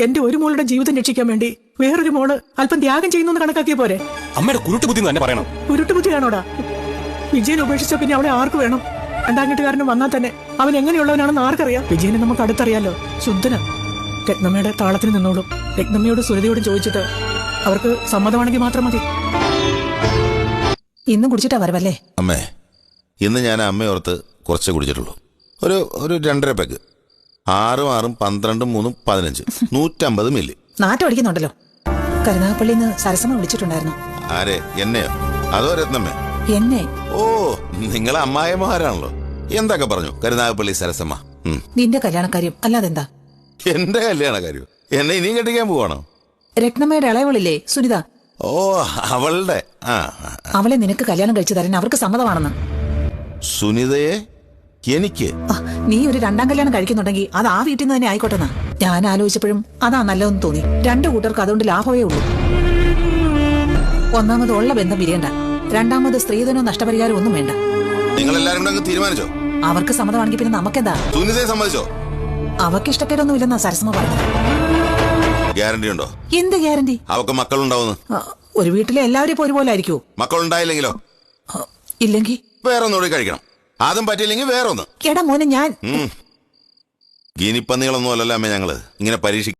എന്റെ ഒരു മോളുടെ ജീവിതം രക്ഷിക്കാൻ വേണ്ടി വേറൊരു മോള് അല്പം ത്യാഗം ചെയ്യുന്നു കണക്കാക്കിയ പോരെ? അമ്മയുടെ കുരുട്ടുബുദ്ധി തന്നെ പറയണം. കുരുട്ടുബുദ്ധിയാണോടാ? വിജയൻ ഉപേക്ഷിച്ച പിന്നെ അവളെ ആർക്ക് വേണം? രണ്ടാം കെട്ടുകാരന് വന്നാൽ തന്നെ അവൻ എങ്ങനെയുള്ളവനാണെന്ന് ആർക്കറിയാം? വിജയനെ നമുക്ക് അടുത്തറിയാലോ, ശുദ്ധന. രത്നമ്മയുടെ താളത്തിന് നിന്നോളും. രത്നമ്മയോട് സുരതയോടും ചോദിച്ചിട്ട് അവർക്ക് സമ്മതമാണെങ്കിൽ മാത്രം മതി. ഇന്നും കുടിച്ചിട്ടാ വരവല്ലേ? അമ്മേ, ഇന്ന് ഞാൻ അമ്മയോർത്ത് കുറച്ചേ കുടിച്ചിട്ടുള്ളൂ. ഒരു 2.5 പെഗ്. 6 6 12 3 15 150 മില്ലി. നാറ്റം അടിക്കുന്നുണ്ടല്ലോ. കരുനാഗപ്പള്ളിന്ന് സരസമ്മ വിളിച്ചിട്ടുണ്ടായിരുന്നു. ആരെ? എന്നെയോ അതോ രത്നമ്മേ? എന്നെ. ഓ, നിങ്ങളെ അമ്മായിമാരാണല്ലോ. എന്തൊക്കെ പറഞ്ഞു കരുനാഗപ്പള്ളി സരസമ്മ? നിന്റെ കല്യാണക്കാര്യം അല്ലാതെന്താ? എന്റെ കല്യാണ കാര്യം? എന്നെ ഇനിയും കെട്ടിക്കാൻ പോവാണോ? രത്നമ്മയുടെ ഇളയവളില്ലേ സുനിത? ഓ, അവളുടെ. അവളെ നിനക്ക് കല്യാണം കഴിച്ചു തരാൻ അവർക്ക് സമ്മതമാണെന്ന്. സുനിതയെ എനിക്ക്? നീ ഒരു രണ്ടാം കല്യാണം കഴിക്കുന്നുണ്ടെങ്കിൽ അത് ആ വീട്ടിൽ നിന്ന് തന്നെ ആയിക്കോട്ടെന്നാ ഞാൻ ആലോചിച്ചപ്പോഴും അതാ നല്ലതെന്ന് തോന്നി. രണ്ടു കൂട്ടർക്ക് അതുകൊണ്ട് ലാഭമേ ഉള്ളൂ. ഒന്നാമത് ഉള്ള ബന്ധം പിരിയണ്ട, രണ്ടാമത് സ്ത്രീധനോ നഷ്ടപരിഹാരം ഒന്നും വേണ്ട. നിങ്ങൾ എല്ലാരും തീരുമാനിച്ചോ? അവർക്ക് സമ്മതമാണെങ്കിൽ പിന്നെ നമുക്കെന്താ? സുനിതയെ സമ്മതിച്ചോ? അവർക്ക് ഇഷ്ടക്കേടൊന്നും ഇല്ലെന്നാ സരസമ്മ പറഞ്ഞത്. ഗ്യാരണ്ടി ഉണ്ടോ? എന്ത് ഗ്യാരണ്ടി? അവക്ക് മക്കളുണ്ടാവുന്നു. ഒരു വീട്ടിലെ എല്ലാവരും ഇപ്പൊ ഒരുപോലെ ആയിരിക്കുമോ? മക്കളുണ്ടായില്ലെങ്കിലോ? ഇല്ലെങ്കിൽ വേറെ ഒന്നുകൂടി കഴിക്കണം. അതും പറ്റിയില്ലെങ്കിൽ വേറെ ഒന്ന്. എടാ മോനെ, ഞാൻ ഗിനിപ്പന്നികളൊന്നും അല്ലല്ലോ അമ്മ ഞങ്ങള് ഇങ്ങനെ പരീക്ഷ